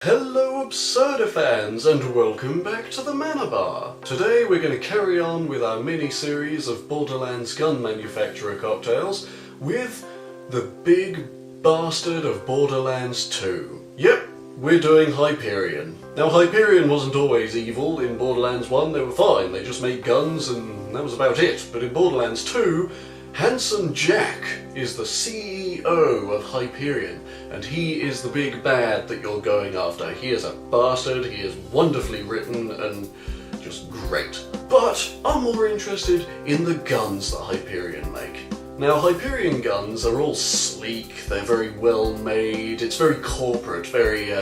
Hello Absurdisan fans and welcome back to the Manor Bar. Today we're going to carry on with our mini-series of Borderlands gun manufacturer cocktails with the big bastard of Borderlands 2. Yep, we're doing Hyperion. Now Hyperion wasn't always evil. In Borderlands 1 they were fine, they just made guns and that was about it. But in Borderlands 2, Handsome Jack is the CEO of Hyperion, and he is the big bad that you're going after. He is a bastard, he is wonderfully written, and just great. But I'm more interested in the guns that Hyperion make. Now Hyperion guns are all sleek, they're very well made, it's very corporate, very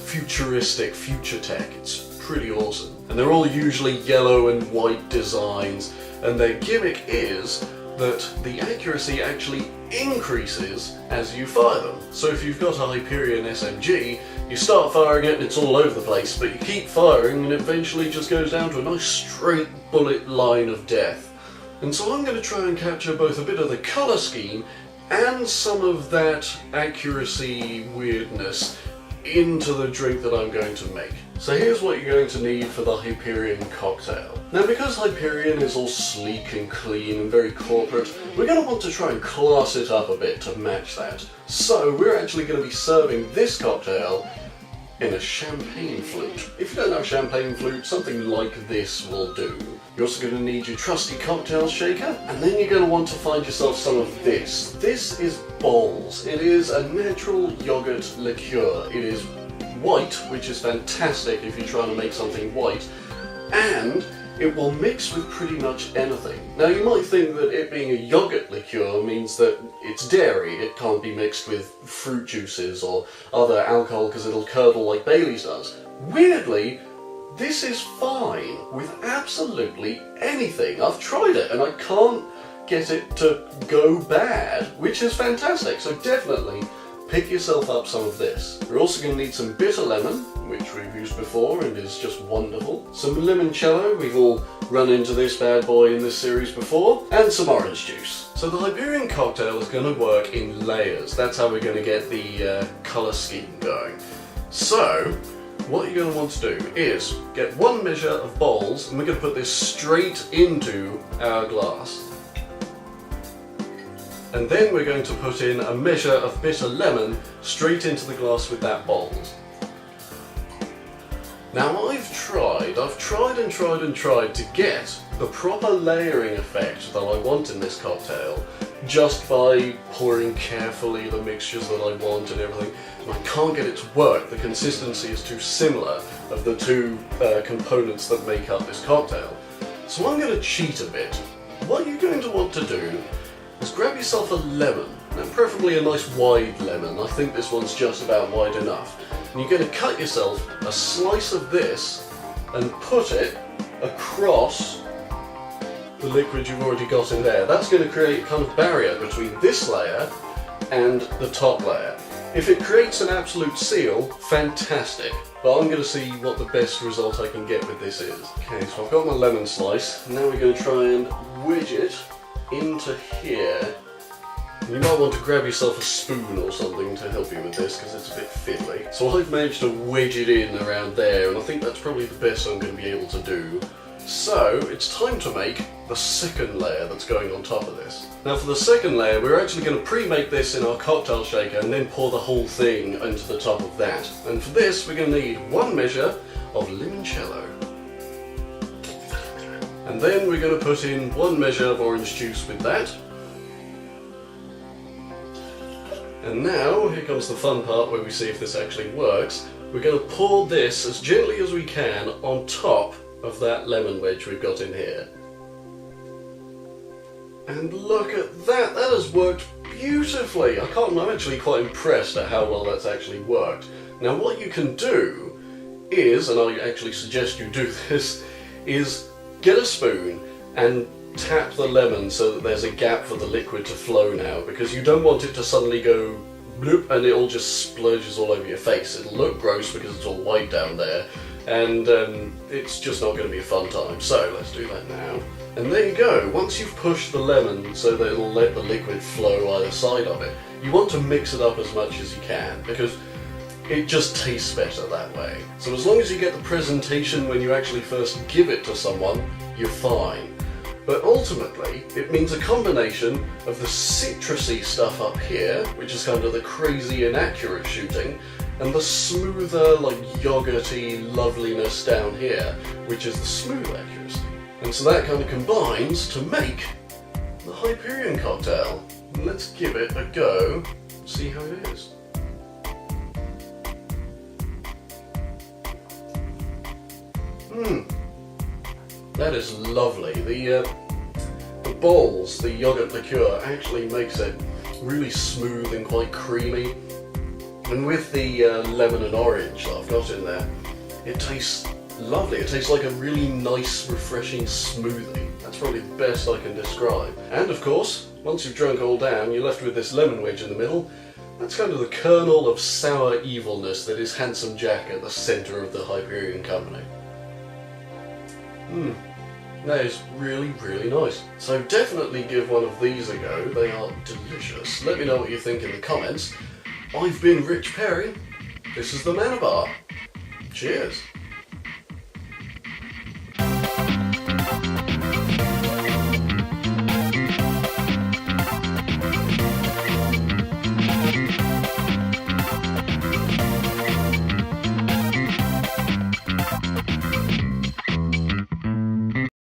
futuristic, future tech, it's pretty awesome. And they're all usually yellow and white designs, and their gimmick is that the accuracy actually increases as you fire them. So if you've got a Hyperion SMG, you start firing it and it's all over the place, but you keep firing and it eventually just goes down to a nice straight bullet line of death. And so I'm going to try and capture both a bit of the colour scheme and some of that accuracy weirdness into the drink that I'm going to make. So here's what you're going to need for the Hyperion cocktail. Now because Hyperion is all sleek and clean and very corporate, we're going to want to try and class it up a bit to match that. So we're actually going to be serving this cocktail in a champagne flute. If you don't know champagne flute, something like this will do. You're also going to need your trusty cocktail shaker, and then you're going to want to find yourself some of this. This is Bols. It is a natural yoghurt liqueur. It is white, which is fantastic if you're trying to make something white, and it will mix with pretty much anything. Now you might think that it being a yoghurt liqueur means that it's dairy, it can't be mixed with fruit juices or other alcohol because it'll curdle like Bailey's does. Weirdly, this is fine with absolutely anything. I've tried it and I can't get it to go bad, which is fantastic, so definitely pick yourself up some of this. We're also going to need some bitter lemon, which we've used before and is just wonderful. Some limoncello, we've all run into this bad boy in this series before, and some orange juice. So the Hyperion cocktail is going to work in layers. That's how we're going to get the colour scheme going. So what you're going to want to do is get one measure of Bols, and we're going to put this straight into our glass. And then we're going to put in a measure of bitter lemon straight into the glass with that Bols. Now I've tried to get the proper layering effect that I want in this cocktail just by pouring carefully the mixtures that I want and everything, and I can't get it to work. The consistency is too similar of the two components that make up this cocktail. So I'm going to cheat a bit. What you're going to want to do is grab yourself a lemon, and preferably a nice wide lemon. I think this one's just about wide enough. And you're going to cut yourself a slice of this and put it across the liquid you've already got in there. That's going to create a kind of barrier between this layer and the top layer. If it creates an absolute seal, fantastic. But I'm going to see what the best result I can get with this is. Okay, so I've got my lemon slice. Now we're going to try and wedge it into here. You might want to grab yourself a spoon or something to help you with this because it's a bit fiddly. So I've managed to wedge it in around there, and I think that's probably the best I'm going to be able to do. So it's time to make the second layer that's going on top of this. Now for the second layer, we're actually going to pre-make this in our cocktail shaker and then pour the whole thing into the top of that. And for this we're going to need one measure of limoncello. And then we're going to put in one measure of orange juice with that. And now, here comes the fun part where we see if this actually works. We're going to pour this as gently as we can on top of that lemon wedge we've got in here. And look at that, that has worked beautifully. I'm actually quite impressed at how well that's actually worked. Now what you can do is, and I actually suggest you do this, is get a spoon and tap the lemon so that there's a gap for the liquid to flow now, because you don't want it to suddenly go bloop and it all just splurges all over your face. It'll look gross because it's all white down there, and it's just not going to be a fun time. So let's do that now. And there you go. Once you've pushed the lemon so that it'll let the liquid flow either side of it, you want to mix it up as much as you can, because it just tastes better that way. So as long as you get the presentation when you actually first give it to someone, you're fine. But ultimately, it means a combination of the citrusy stuff up here, which is kind of the crazy inaccurate shooting, and the smoother, like yogurty loveliness down here, which is the smooth accuracy. And so that kind of combines to make the Hyperion cocktail. Let's give it a go, see how it is. That is lovely. The Bols, the yogurt liqueur, actually makes it really smooth and quite creamy. And with the lemon and orange that I've got in there, it tastes lovely. It tastes like a really nice, refreshing smoothie. That's probably the best I can describe. And of course, once you've drunk all down, you're left with this lemon wedge in the middle. That's kind of the kernel of sour evilness that is Handsome Jack at the centre of the Hyperion company. That is really, really nice. So definitely give one of these a go. They are delicious. Let me know what you think in the comments. I've been Rich Perry. This is the Mana Bar. Cheers.